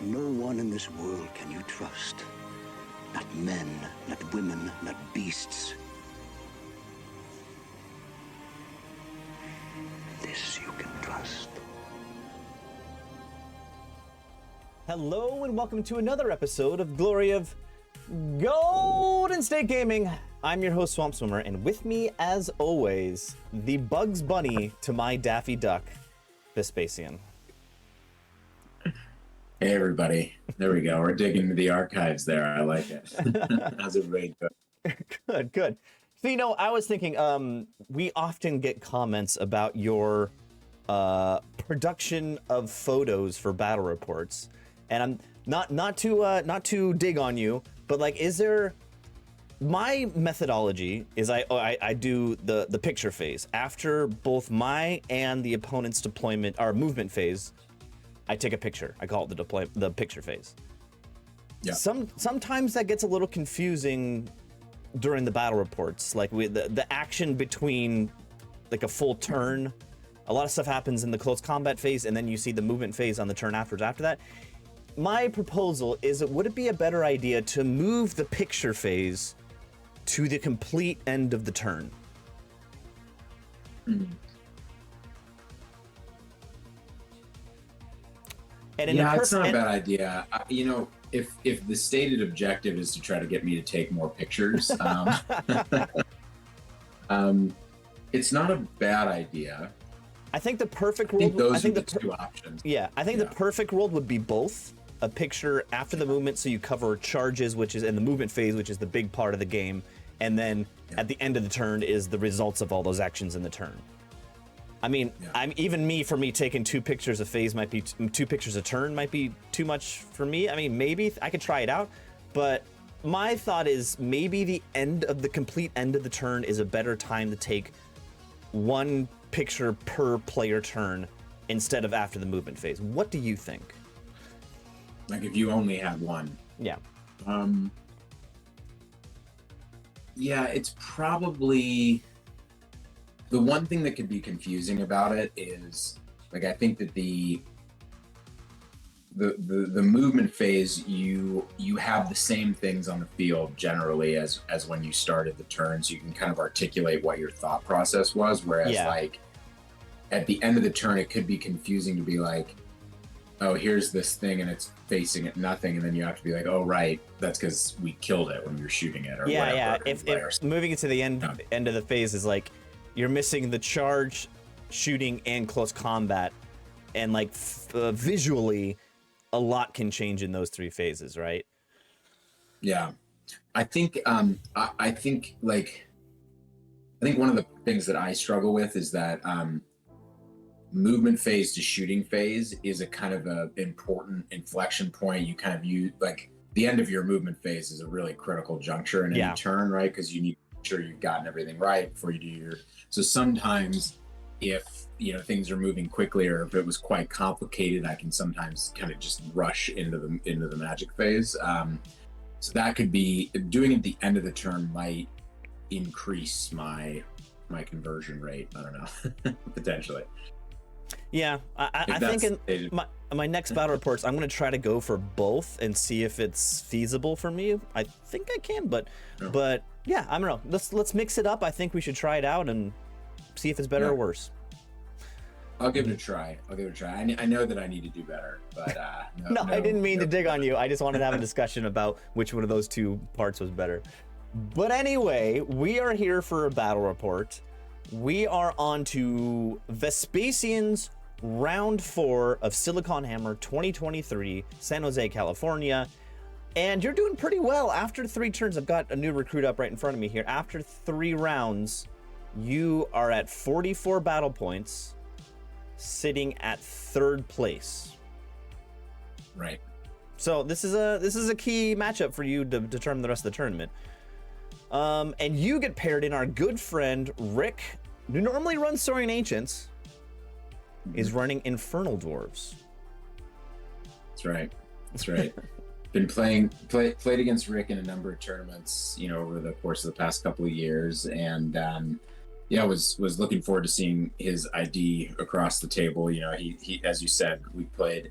No one in this world can you trust. Not men, not women, not beasts. This you can trust. Hello and welcome to another episode of Glory of Golden State Gaming. I'm your host Swamp Swimmer, and with me, as always, the Bugs Bunny to my Daffy Duck, Vespacian. Hey everybody, there we go. We're digging into the archives there. I like it. How's everybody doing? Good. So, you know, I was thinking, we often get comments about your production of photos for battle reports, and I'm not to dig on you, but like, is there? My methodology is I do the picture phase after both my and the opponent's deployment or movement phase. I take a picture. I call it the picture phase. Yeah. Sometimes that gets a little confusing during the battle reports, like the action between like a full turn. A lot of stuff happens in the close combat phase, and then you see the movement phase on the turn afterwards. After that, my proposal is, would it be a better idea to move the picture phase to the complete end of the turn? Mm-hmm. And it's not a bad idea. You know, if the stated objective is to try to get me to take more pictures, it's not a bad idea. I think the perfect world. I think those are the two options. Yeah, I think the perfect world would be both. A picture after the movement, so you cover charges, which is in the movement phase, which is the big part of the game, and then at the end of the turn is the results of all those actions in the turn. I mean, for me taking two pictures a phase might be two pictures a turn might be too much for me. I mean, maybe I could try it out, but my thought is maybe the complete end of the turn is a better time to take one picture per player turn instead of after the movement phase. What do you think? Like if you only had one. Yeah. Yeah, it's probably the one thing that could be confusing about it is, like, I think that the movement phase, you have the same things on the field generally as when you started the turn, so you can kind of articulate what your thought process was, whereas like at the end of the turn it could be confusing to be like, oh, here's this thing and it's facing at nothing, and then you have to be like, oh right, that's because we killed it when we were shooting it, or whatever. If moving it to the end of the phase is like you're missing the charge, shooting, and close combat, and like visually a lot can change in those three phases, right? Yeah, I think one of the things that I struggle with is that movement phase to shooting phase is a kind of a important inflection point. You kind of use, like, the end of your movement phase is a really critical juncture in any turn, right? Because you need to make sure you've gotten everything right before you do your. So sometimes, if things are moving quickly, or if it was quite complicated, I can sometimes kind of just rush into the magic phase. So that could be doing it at the end of the turn might increase my conversion rate. I don't know, potentially. Yeah, I think in my next battle reports, I'm going to try to go for both and see if it's feasible for me. I think I can, but yeah, I don't know. Let's mix it up. I think we should try it out and see if it's better or worse. I'll give it a try. I know that I need to do better, but no, I didn't mean to dig on you. I just wanted to have a discussion about which one of those two parts was better. But anyway, we are here for a battle report. We are on to Vespacian's Round 4 of Silicon Hammer 2023, San Jose, California. And you're doing pretty well. After 3 turns, I've got a new recruit up right in front of me here. After 3 rounds, you are at 44 battle points, sitting at 3rd place. Right. So this is a key matchup for you to determine the rest of the tournament. And you get paired in our good friend Rick, who normally runs Saurian Ancients, is running Infernal Dwarves. That's right. Been played against Rick in a number of tournaments, over the course of the past couple of years, and was looking forward to seeing his ID across the table. He as you said, we played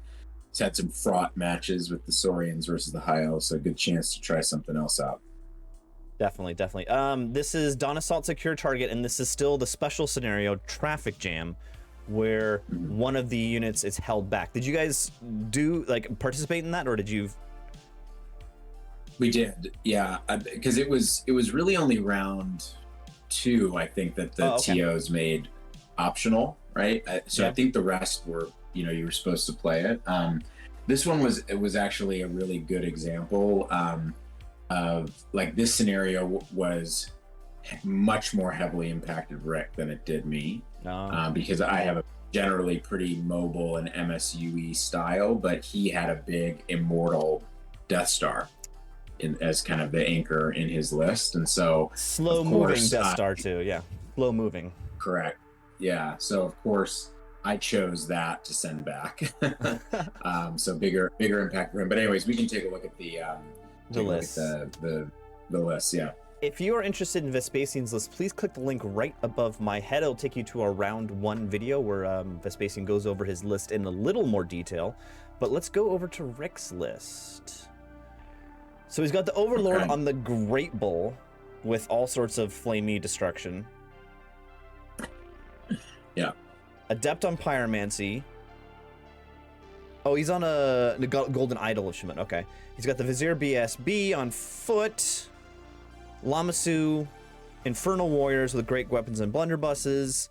He's had some fraught matches with the Saurians versus the High Elves, so a good chance to try something else out. Definitely. This is Dawn Assault Secure Target, and this is still the special scenario, Traffic Jam, where one of the units is held back. Did you guys participate in that, or did you? We did, yeah, because it was really only round 2, I think, that the TOs made optional, right? So I think the rest were, you were supposed to play it. This one was actually a really good example of like this scenario was much more heavily impacted Rick than it did me, because I have a generally pretty mobile and MSUE style, but he had a big immortal Death Star as kind of the anchor in his list, and so slow moving Death Star too, slow moving. Correct, yeah. So of course I chose that to send back. So bigger impact for him. But anyways, we can take a look at the list. The list, yeah. If you are interested in Vespacian's list, please click the link right above my head. It'll take you to our round 1 video where Vespacian goes over his list in a little more detail. But let's go over to Rick's list. So he's got the Overlord on the Great Bull with all sorts of flamey destruction. Yeah. Adept on Pyromancy. Oh, he's on a Golden Idol of Shaman. Okay. He's got the Vizier BSB on foot. Lamasu, Infernal Warriors with great weapons and blunderbusses.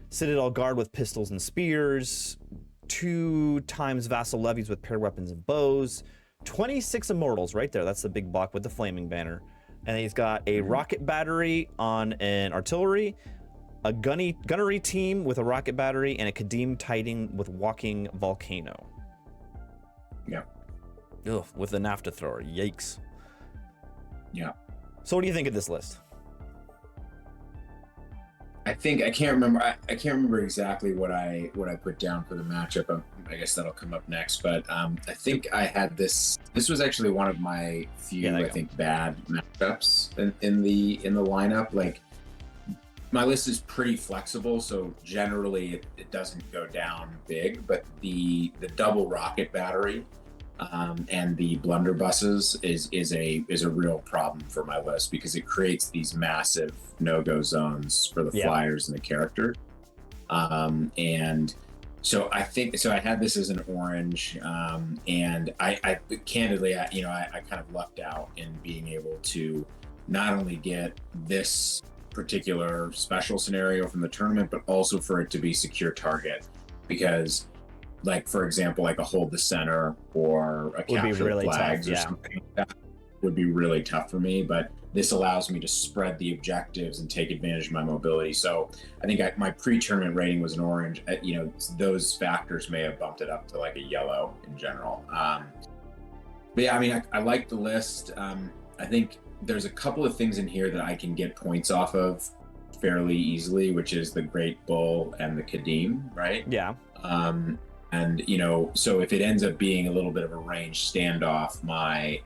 Citadel Guard with pistols and spears. 2 times Vassal Levies with paired weapons and bows. 26 Immortals right there. That's the big block with the flaming banner. And he's got a rocket battery on an artillery. A gunnery team with a rocket battery, and a Kadim Titan with walking volcano. Yeah. Ugh, with the naphtha thrower. Yikes. Yeah. So what do you think of this list? I can't remember exactly what I put down for the matchup. I guess that'll come up next. But I think I had this. This was actually one of my few, bad matchups in the lineup. Like, my list is pretty flexible, so generally it doesn't go down big. But the double rocket battery and the blunderbusses is a real problem for my list, because it creates these massive no-go zones for the flyers and the character. And so I had this as an orange, and I candidly, I kind of lucked out in being able to not only get this particular special scenario from the tournament, but also for it to be secure target, because, like, for example, like a hold the center or a capture really flags tough, or something like that would be really tough for me. But this allows me to spread the objectives and take advantage of my mobility. So I think my pre-tournament rating was an orange. Those factors may have bumped it up to like a yellow in general. But yeah, I mean, I like the list. I think there's a couple of things in here that I can get points off of fairly easily, which is the Great Bull and the Kadim, right? Yeah. And so if it ends up being a little bit of a range standoff, my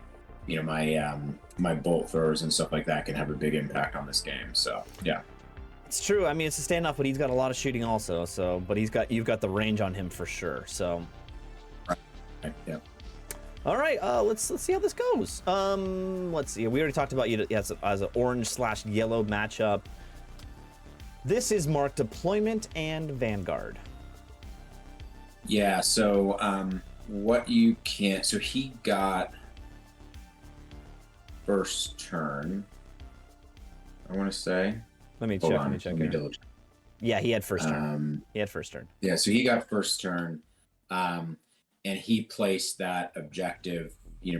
bolt throwers and stuff like that can have a big impact on this game. So yeah, it's true. I mean, it's a standoff, but he's got a lot of shooting also. So, but you've got the range on him for sure. So, right. Yeah. All right, let's see how this goes. Let's see. We already talked about you as an orange/yellow matchup. This is marked Deployment and Vanguard. Yeah. So what you can't. So he got first turn, I want to say. Let me check. Yeah, he had first turn. Yeah, so he got first turn. And he placed that objective,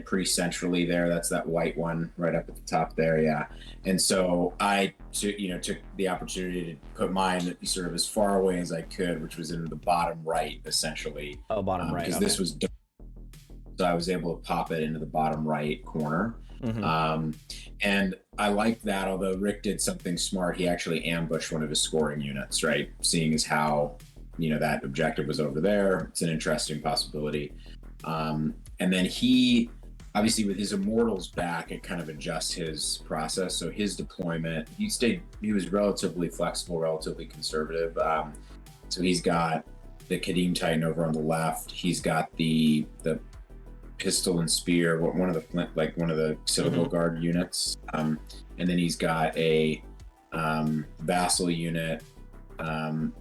pretty centrally there. That's that white one right up at the top there, yeah. And so I, took the opportunity to put mine sort of as far away as I could, which was in the bottom right, essentially. Oh, bottom right. Because this was dark, so I was able to pop it into the bottom right corner. Mm-hmm. And I liked that, although Rick did something smart. He actually ambushed one of his scoring units, right? Seeing as how that objective was over there. It's an interesting possibility. And then he, obviously with his Immortals back, it kind of adjusts his process. So his deployment, he was relatively flexible, relatively conservative. So he's got the Kadim Titan over on the left. He's got the pistol and spear, one of the Citadel Guard units, and then he's got a vassal unit, and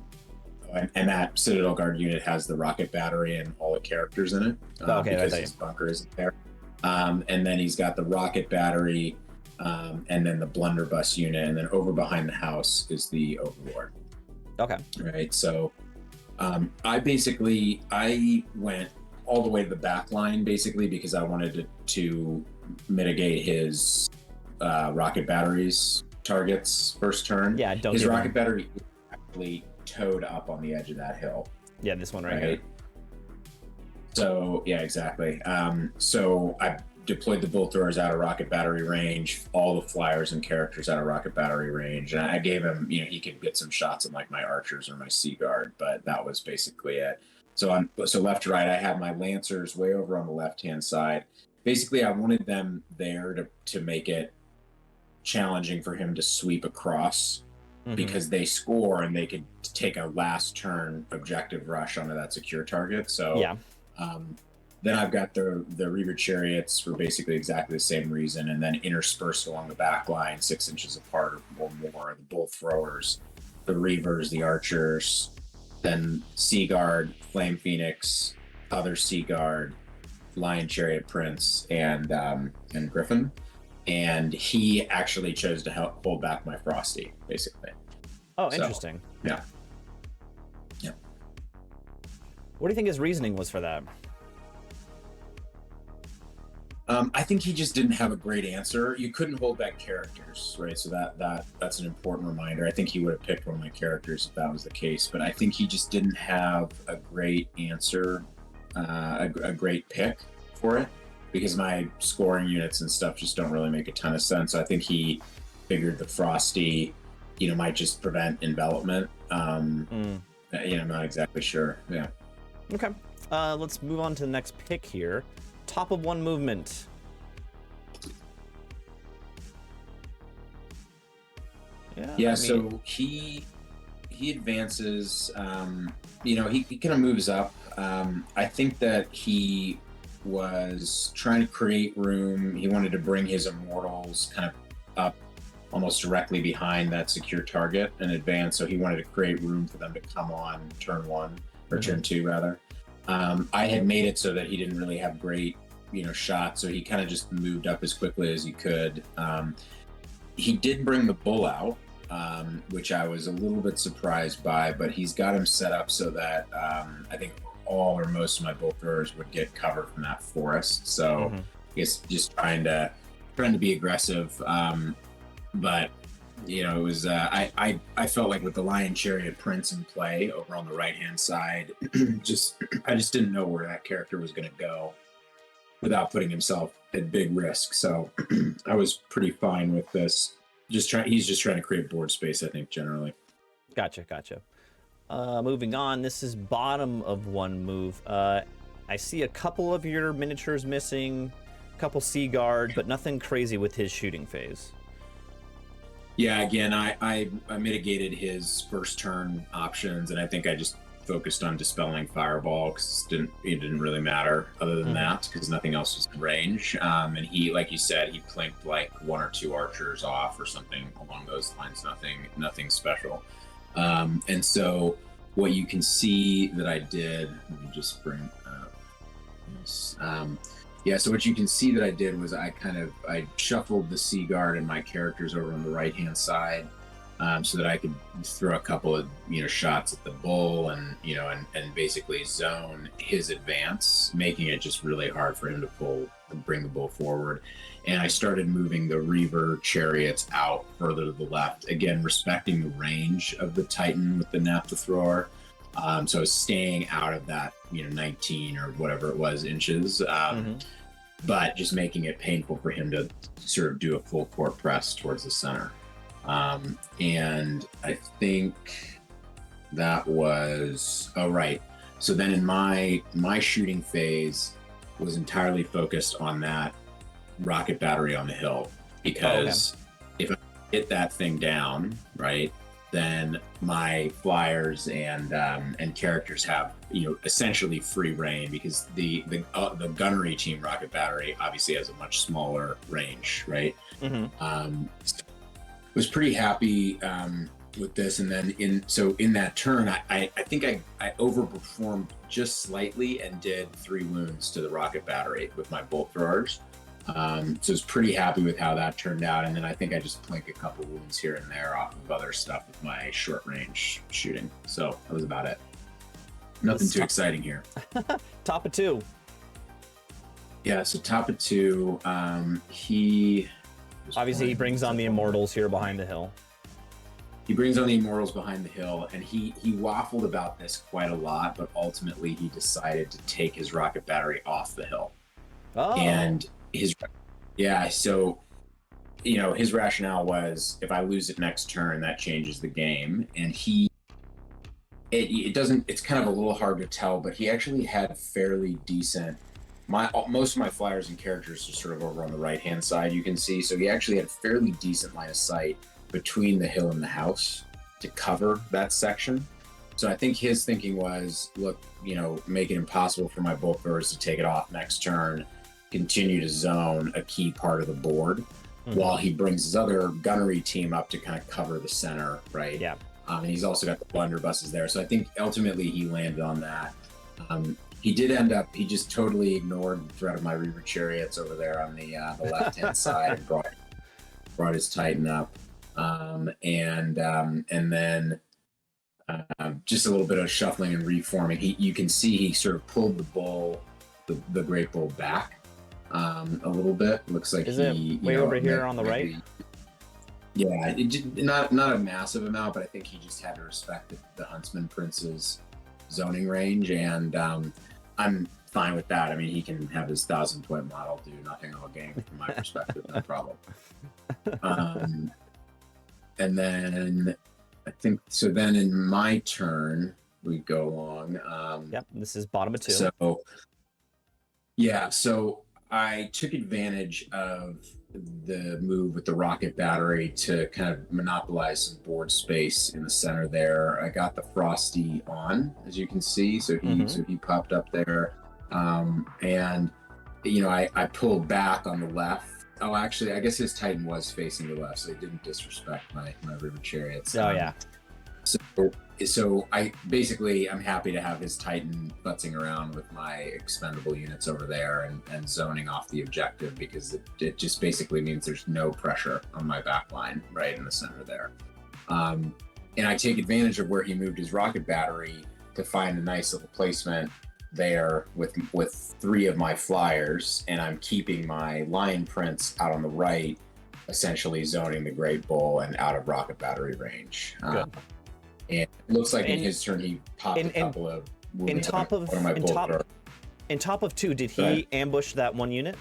that Citadel Guard unit has the rocket battery and all the characters in it, because his bunker isn't there. And then he's got the rocket battery, and then the blunderbuss unit, and then over behind the house is the Overlord. Okay. Right. So I went all the way to the back line, basically, because I wanted to mitigate his rocket batteries targets first turn. Yeah, his rocket battery is actually towed up on the edge of that hill. Yeah, this one right here. So, yeah, exactly. So I deployed the bolt throwers out of rocket battery range, all the flyers and characters out of rocket battery range. And I gave him, he could get some shots on like my archers or my sea guard, but that was basically it. So left to right, I had my lancers way over on the left-hand side. Basically, I wanted them there to make it challenging for him to sweep across, because they score and they could take a last turn objective rush onto that secure target. So yeah. Then I've got the Reaver chariots for basically exactly the same reason, and then interspersed along the back line, 6 inches apart or more, the bolt throwers, the Reavers, the archers, then Sea Guard, Flame Phoenix, other Sea Guard, Lion Chariot Prince, and Griffin. And he actually chose to help hold back my Frosty, basically. Oh, interesting. Yeah. What do you think his reasoning was for that? I think he just didn't have a great answer. You couldn't hold back characters, right? So that's an important reminder. I think he would have picked one of my characters if that was the case, but I think he just didn't have a great answer, a great pick for it, because my scoring units and stuff just don't really make a ton of sense. So I think he figured the Frosty, might just prevent envelopment. I'm not exactly sure. Yeah. Okay. Let's move on to the next pick here. Top of one movement. Yeah. So he advances. He kind of moves up. I think that he was trying to create room. He wanted to bring his immortals kind of up almost directly behind that secure target and advance. So he wanted to create room for them to come on turn 1 or turn 2 rather. I had made it so that he didn't really have great, shots. So he kind of just moved up as quickly as he could. He did bring the bull out, which I was a little bit surprised by, but he's got him set up so that I think all or most of my bolt throwers would get cover from that forest. So I guess just trying to be aggressive. But it was I felt like with the Lion Chariot Prince in play over on the right hand side, I just didn't know where that character was going to go without putting himself at big risk. So I was pretty fine with this. He's just trying to create board space, I think, generally. Gotcha. Moving on, this is bottom of one move. I see a couple of your miniatures missing, a couple Sea Guard, but nothing crazy with his shooting phase. Yeah, again, I mitigated his first turn options, and I think I just focused on dispelling Fireball because it didn't really matter other than that, because nothing else was in range. And he, like you said, he plinked like 1 or 2 archers off or something along those lines. Nothing special. And so what you can see that I did, let me just bring up this. So what you can see that I did was I shuffled the Sea Guard and my characters over on the right-hand side, so that I could throw a couple of, shots at the bull and basically zone his advance, making it just really hard for him to bring the bull forward. And I started moving the Reaver chariots out further to the left, again, respecting the range of the Titan with the naphtha thrower. So I was staying out of that, 19 or whatever it was inches, but just making it painful for him to sort of do a full court press towards the center. And I think that was, so then in my shooting phase was entirely focused on that rocket battery on the hill, because if I hit that thing down, right, then my flyers and characters have, you know, essentially free reign, because the gunnery team rocket battery obviously has a much smaller range, right? Was pretty happy with this, and then in that turn, I think I overperformed just slightly and did 3 wounds to the rocket battery with my bolt throwers. So I was pretty happy with how that turned out, and then I think I just plink a couple wounds here and there off of other stuff with my short range shooting. So that was about it. Nothing too exciting here. Top of 2. Yeah, so top of 2. He brings on the Immortals here behind the hill. He brings on the Immortals behind the hill, and he waffled about this quite a lot, but ultimately he decided to take his rocket battery off the hill. Oh. And so, you know, his rationale was, if I lose it next turn, that changes the game. And it's kind of a little hard to tell, but he actually had fairly decent, most of my flyers and characters are sort of over on the right hand side, you can see. So he actually had fairly decent line of sight between the hill and the house to cover that section. So I think his thinking was, look, you know, make it impossible for my bolt throwers to take it off next turn, continue to zone a key part of the board, while he brings his other gunnery team up to kind of cover the center, right? Yeah. And he's also got the blunderbusses there. So I think ultimately he landed on that. He did end up, he just totally ignored the threat of my Reaver Chariots over there on the left-hand side and brought his Titan up. And then just a little bit of shuffling and reforming. You can see he sort of pulled the bull, the great bull back a little bit. Looks like is it way over here on the right? Yeah, not a massive amount, but I think he just had to respect the Huntsman Prince's zoning range, and I'm fine with that. I mean, he can have his 1,000-point model do nothing all game from my perspective, no problem. And then I think so. Then in my turn, we go along. Yep, this is bottom of 2. So I took advantage of the move with the rocket battery to kind of monopolize some board space in the center there. I got the Frosty on, as you can see, so he popped up there, and you know, I pulled back on the left. Oh, actually, I guess his Titan was facing the left, so he didn't disrespect my River Chariots. Oh yeah. So I'm happy to have his Titan futzing around with my expendable units over there and zoning off the objective, because it just basically means there's no pressure on my back line right in the center there. And I take advantage of where he moved his rocket battery to find a nice little placement there with 3 of my flyers, and I'm keeping my Lion Prince out on the right, essentially zoning the Great Bull and out of rocket battery range. And it looks like in his turn he popped a couple of in top of 2. Did he ambush that one unit?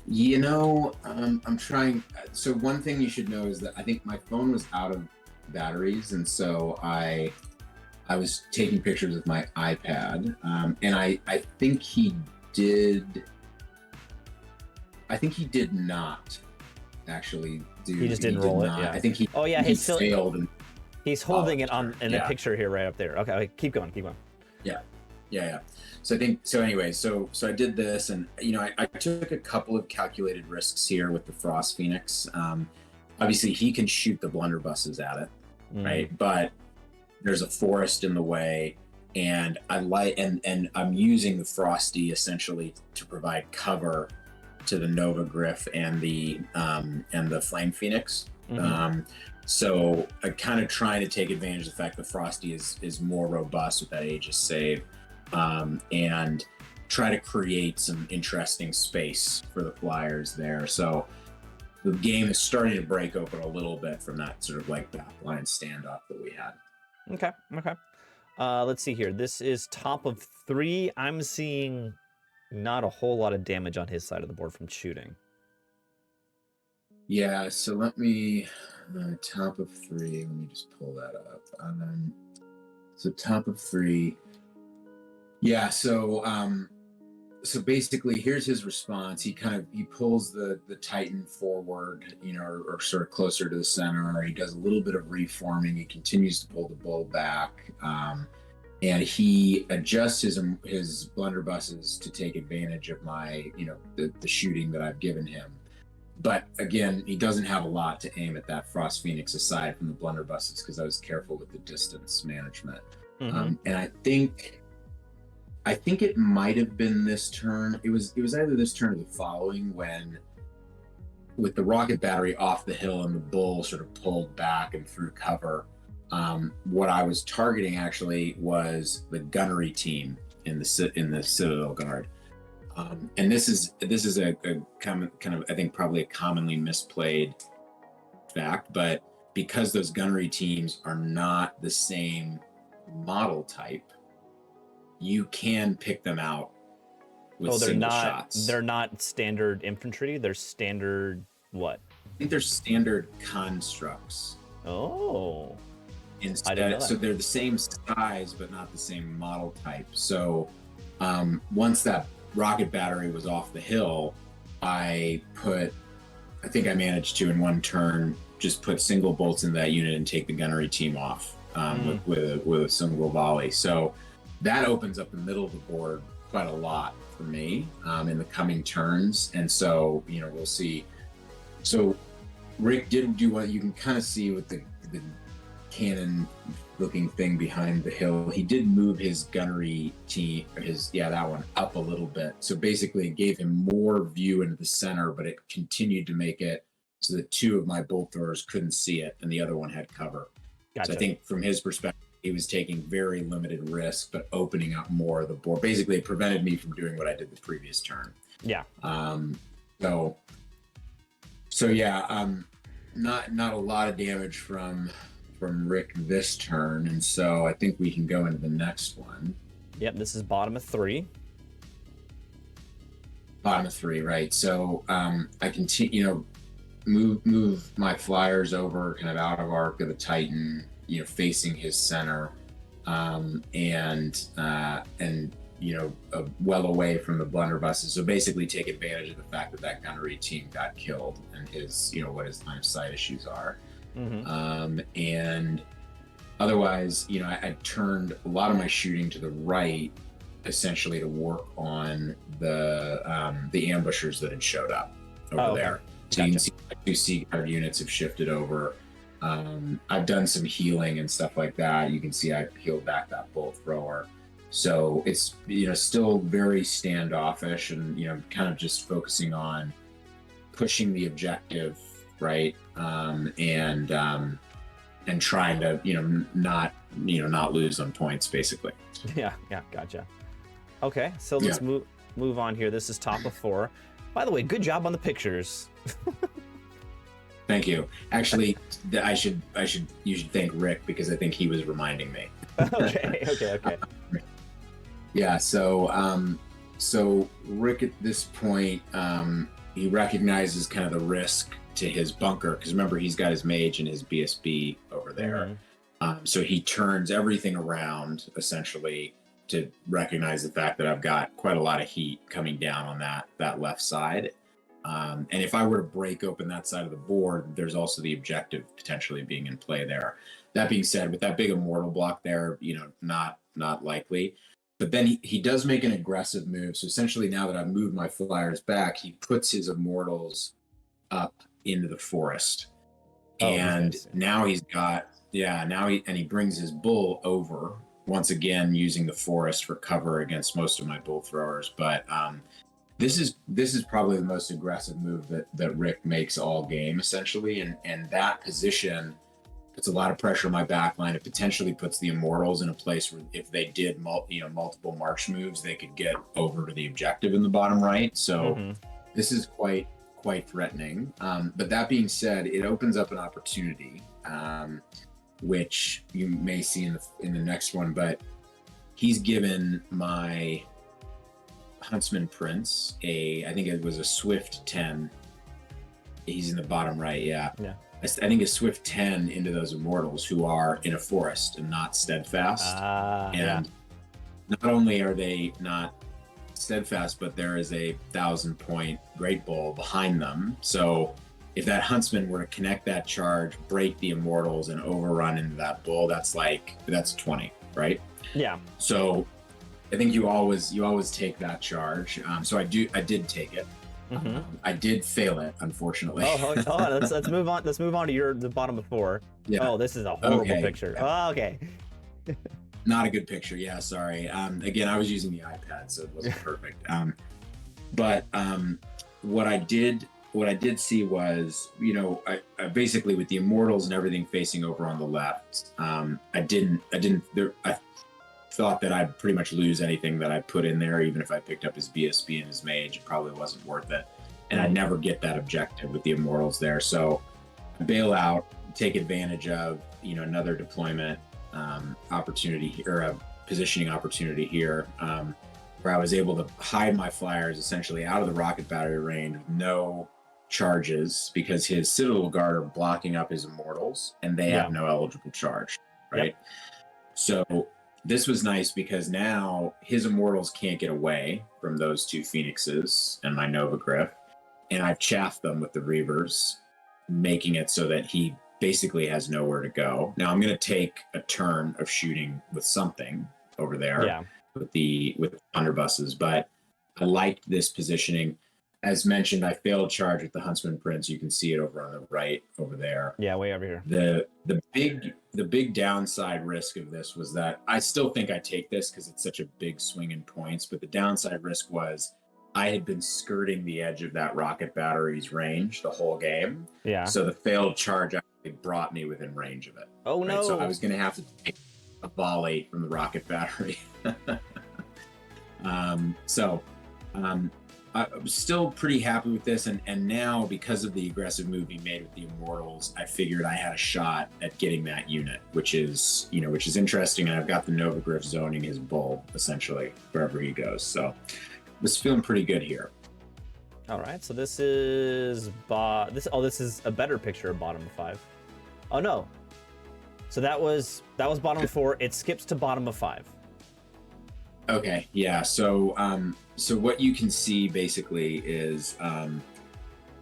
You know, I'm trying. So one thing you should know is that I think my phone was out of batteries, and so I was taking pictures with my iPad, and I think he did. I think he did not actually do. He just didn't roll it. Yeah. I think he. Oh yeah, he failed. He's holding it on in the picture here, right up there. Okay, keep going. Yeah. So I think anyway. So I did this, and you know, I took a couple of calculated risks here with the Frost Phoenix. Obviously, he can shoot the blunderbusses at it, right? But there's a forest in the way, and I'm using the Frosty essentially to provide cover to the Nova Griff and the Flame Phoenix. So I'm kind of trying to take advantage of the fact that Frosty is more robust with that Aegis save, and try to create some interesting space for the flyers there. So the game is starting to break open a little bit from that sort of like backline standoff that we had. Okay. Let's see here. This is top of 3. I'm seeing not a whole lot of damage on his side of the board from shooting. Yeah, so let me top of 3. Let me just pull that up. So top of 3. Yeah, so So basically, here's his response. He pulls the Titan forward, or sort of closer to the center. He does a little bit of reforming. He continues to pull the bull back, and he adjusts his blunderbusses to take advantage of my, the shooting that I've given him. But again, he doesn't have a lot to aim at that Frost Phoenix aside from the blunderbusses, because I was careful with the distance management. And I think it might have been this turn. It was either this turn or the following, when, with the rocket battery off the hill and the bull sort of pulled back and through cover, what I was targeting actually was the gunnery team in the Citadel Guard. And this is a kind of, I think, probably a commonly misplayed fact, but because those gunnery teams are not the same model type, you can pick them out with single shots. They're not standard infantry. They're standard what? I think they're standard constructs. Oh. Instead, so they're the same size, but not the same model type. So once that rocket battery was off the hill, I think I managed to, in one turn, just put single bolts in that unit and take the gunnery team off with a single volley. So that opens up the middle of the board quite a lot for me in the coming turns. And so, we'll see. So Rick did do what you can kind of see with the cannon looking thing behind the hill. He did move his gunnery team, that one, up a little bit. So basically it gave him more view into the center, but it continued to make it so that two of my bolt throwers couldn't see it and the other one had cover. Gotcha. So I think from his perspective, he was taking very limited risk, but opening up more of the board. Basically, it prevented me from doing what I did the previous turn. Yeah. Not a lot of damage from Rick this turn, and so I think we can go into the next one. Yep, this is bottom of 3. Bottom of 3, right? So I continue, move my flyers over, kind of out of arc of the Titan, facing his center, and well away from the blunderbusses. So basically, take advantage of the fact that gunnery team got killed and his, what his line of sight issues are. And otherwise, I turned a lot of my shooting to the right, essentially to work on the ambushers that had showed up over there. So you can see my 2 Sea Guard units have shifted over. I've done some healing and stuff like that. You can see I've healed back that bolt thrower. So it's, still very standoffish and, kind of just focusing on pushing the objective, right? And trying to, not lose on points, basically. Yeah, gotcha. Okay, so let's move on here. This is top of 4. By the way, good job on the pictures. Thank you. Actually, you should thank Rick, because I think he was reminding me. Okay. Yeah. So Rick at this point, he recognizes kind of the risk to his bunker, because remember, he's got his mage and his BSB over there. So he turns everything around essentially to recognize the fact that I've got quite a lot of heat coming down on that left side. And if I were to break open that side of the board, there's also the objective potentially being in play there. That being said, with that big immortal block there, not likely. But then he does make an aggressive move. So essentially, now that I've moved my flyers back, he puts his immortals up into the forest. And now he's got, he brings his bull over, once again using the forest for cover against most of my bull throwers. But this is probably the most aggressive move that Rick makes all game, essentially. And that position puts a lot of pressure on my back line. It potentially puts the immortals in a place where if they did multiple march moves, they could get over to the objective in the bottom right. So this is quite threatening. But that being said, it opens up an opportunity, which you may see in the next one. But he's given my Huntsman Prince I think it was a Swift 10. He's in the bottom right, yeah. I think a Swift 10 into those immortals who are in a forest and not steadfast. And not only are they not steadfast, but there is a 1,000-point Great Bull behind them. So if that huntsman were to connect that charge, break the immortals, and overrun into that bull, that's 20, right? Yeah. So I think you always take that charge. So I did take it. Mm-hmm. I did fail it, unfortunately. Hold on. Let's move on. Let's move on to the bottom of 4. Yeah. Oh, this is a horrible picture. Yeah. Oh, okay. Not a good picture. Yeah, sorry. Again, I was using the iPad, so it wasn't perfect. But what I did see was, I basically, with the immortals and everything facing over on the left, I thought that I'd pretty much lose anything that I put in there, even if I picked up his BSB and his mage. It probably wasn't worth it, and I never get that objective with the immortals there. So I bail out, take advantage of another deployment opportunity or a positioning opportunity here, where I was able to hide my flyers essentially out of the rocket battery range with no charges, because his Citadel Guard are blocking up his immortals and they have no eligible charge, right? Yep. So this was nice because now his immortals can't get away from those 2 Phoenixes and my Nova Griff, and I've chaffed them with the Reavers, making it so that he basically has nowhere to go. Now I'm going to take a turn of shooting with something over there with the underbusses, but I liked this positioning. As mentioned, I failed charge with the Huntsman Prince. You can see it over on the right over there. Yeah, way over here. The big downside risk of this was that I still think I take this because it's such a big swing in points, but the downside risk was I had been skirting the edge of that rocket battery's range the whole game. Yeah. So the failed charge actually brought me within range of it. Oh, no. Right? So I was going to have to take a volley from the rocket battery. I'm still pretty happy with this. And now, because of the aggressive move he made with the Immortals, I figured I had a shot at getting that unit, which is interesting. And I've got the Nova Griff zoning his bull, essentially, wherever he goes. So was feeling pretty good here. All right, so this is this is a better picture of bottom of 5. Oh no, so that was bottom of 4. It skips to bottom of 5. Okay, yeah. So so what you can see basically is where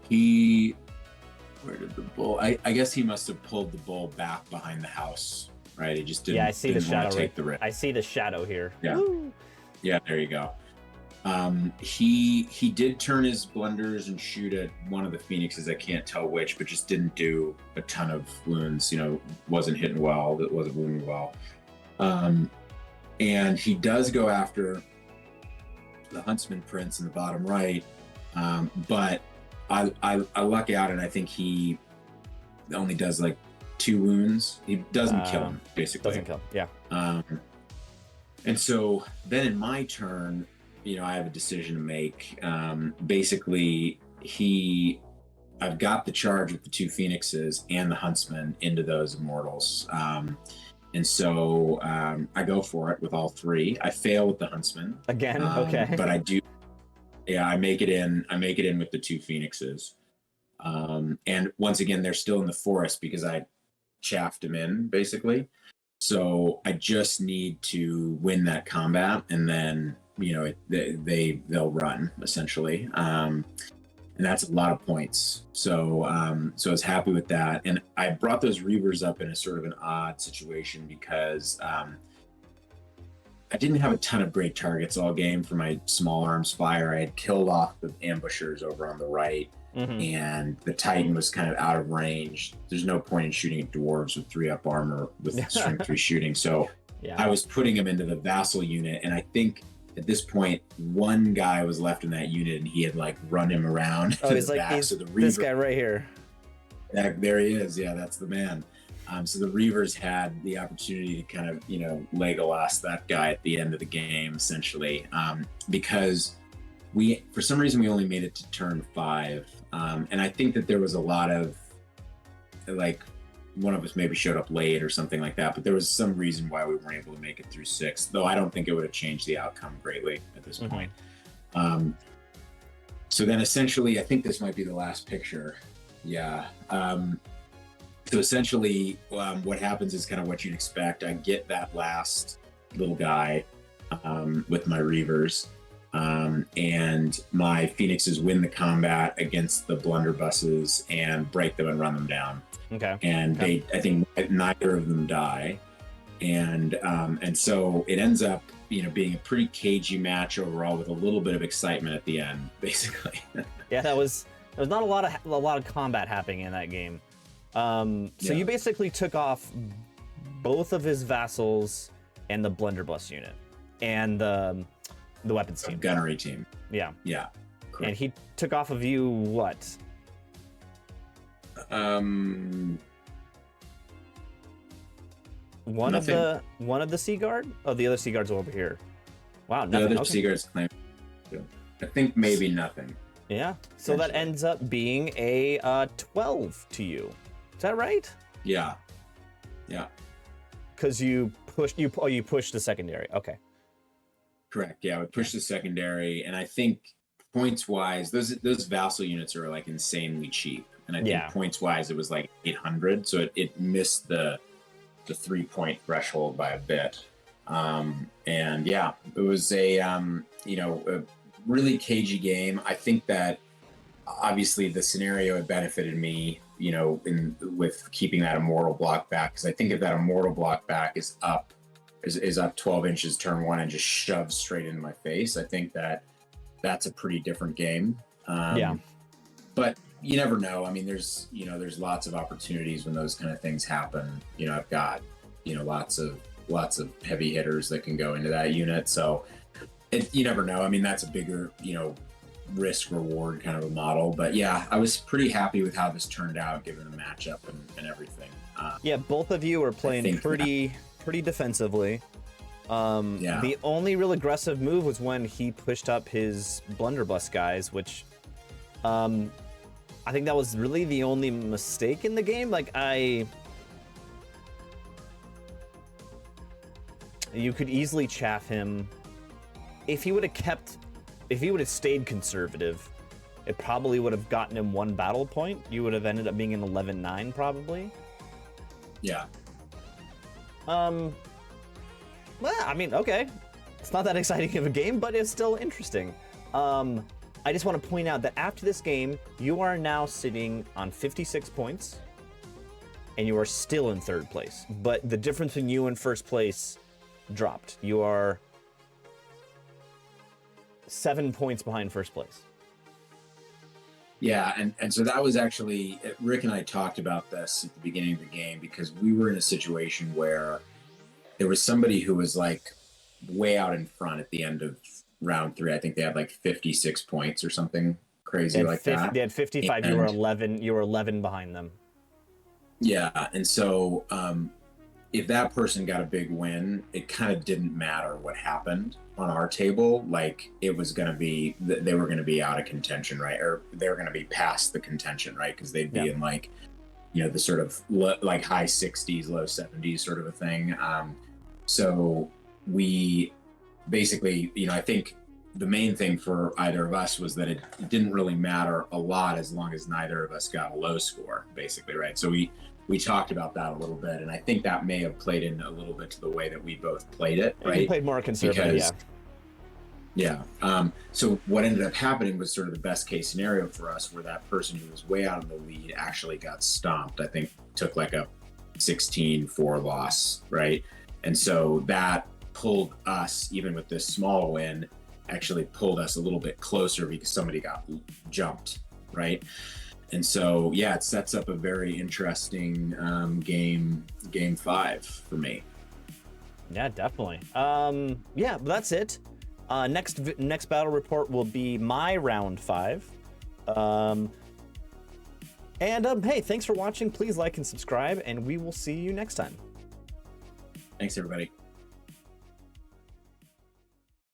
did the bull? I guess he must have pulled the bull back behind the house, right? He just didn't. Yeah, I see the shadow. Take the risk. I see the shadow here. Yeah. Woo! Yeah, there you go. He did turn his blunders and shoot at one of the Phoenixes. I can't tell which, but just didn't do a ton of wounds. Wasn't hitting well. That wasn't wounding well. And he does go after the Huntsman Prince in the bottom right, but I luck out, and I think he only does like 2 wounds. He doesn't kill him, basically. Doesn't kill him, yeah. And so then in my turn, I have a decision to make. Basically, I've got the charge with the 2 Phoenixes and the Huntsman into those Immortals. And so I go for it with all 3. I fail with the Huntsman. Again? Okay. But I do. Yeah, I make it in. I make it in with the 2 Phoenixes. And once again, they're still in the forest because I chaffed them in, basically. So I just need to win that combat, and then they'll run, essentially. And that's a lot of points. So I was happy with that. And I brought those Reavers up in a sort of an odd situation because I didn't have a ton of great targets all game for my small arms fire. I had killed off the ambushers over on the right, and the Titan was kind of out of range. There's no point in shooting at dwarves with 3-up armor with strength 3 shooting. So I was putting him into the vassal unit, and I think at this point, one guy was left in that unit, and he had run him around. Oh, he's like this guy right here. There he is. Yeah, that's the man. So the Reavers had the opportunity to kind of, Legolas that guy at the end of the game, essentially, because for some reason, we only made it to turn 5. And I think that there was a lot of, one of us maybe showed up late or something like that, but there was some reason why we weren't able to make it through 6, though I don't think it would have changed the outcome greatly at this point. So then essentially, I think this might be the last picture. Yeah. So essentially, what happens is kind of what you'd expect. I get that last little guy with my Reavers, and my phoenixes win the combat against the blunderbusses and break them and run them down. Okay. And I think neither of them die, and so it ends up, being a pretty cagey match overall with a little bit of excitement at the end, basically. Yeah, there was not a lot of combat happening in that game. So you basically took off both of his vassals and the blunderbuss unit and the weapons team, gunnery team. Yeah. Correct. And he took off of you what? One nothing. of the Sea Guard? Oh, the other Sea Guards are over here. Wow, nothing. The other Sea Guards claim. I think maybe nothing. Yeah. So that ends up being a 12 to you. Is that right? Yeah. Because you pushed the secondary. Okay. Correct. Yeah, we pushed the secondary, and I think points wise, those vassal units are like insanely cheap, and I think points wise it was like 800, so it missed the 3-point threshold by a bit. And yeah, it was a really cagey game. I think that obviously the scenario had benefited me, with keeping that immortal block back, because I think if that immortal block back is up 12 inches turn one and just shoved straight into my face, I think that's a pretty different game. But you never know. I mean, there's lots of opportunities when those kind of things happen. I've got, lots of heavy hitters that can go into that unit. So you never know. I mean, that's a bigger, risk reward kind of a model. But yeah, I was pretty happy with how this turned out given the matchup and everything. Both of you were playing pretty defensively. The only real aggressive move was when he pushed up his blunderbuss guys, which I think that was really the only mistake in the game. You could easily chaff him. If he would have stayed conservative, it probably would have gotten him 1 battle point. You would have ended up being an 11-9 probably. Yeah. Well, I mean, okay. It's not that exciting of a game, but it's still interesting. I just want to point out that after this game, you are now sitting on 56 points, and you are still in 3rd place. But the difference in you and 1st place dropped. You are 7 points behind 1st place. Yeah, and so that was actually, Rick and I talked about this at the beginning of the game, because we were in a situation where there was somebody who was like way out in front at the end of round 3. I think they had like 56 points or something crazy like that. They had 55. And you were 11 behind them. Yeah, and so if that person got a big win, it kind of didn't matter what happened on our table. Like, it was going to be, they were going to be out of contention, right? Or they were going to be past the contention, right? Because they'd be in like, the sort of like high 60s, low 70s sort of a thing. So we basically, I think the main thing for either of us was that it didn't really matter a lot as long as neither of us got a low score, basically, right? So we talked about that a little bit, and I think that may have played in a little bit to the way that we both played it, right? You played more conservative, So what ended up happening was sort of the best case scenario for us, where that person who was way out in the lead actually got stomped. I think took like a 16-4 loss, right? And so that pulled us, even with this small win, actually pulled us a little bit closer because somebody got jumped, right? And so, yeah, it sets up a very interesting game 5 for me. Yeah, definitely. Yeah, that's it. Next battle report will be my round 5. Hey, thanks for watching. Please like and subscribe, and we will see you next time. Thanks, everybody.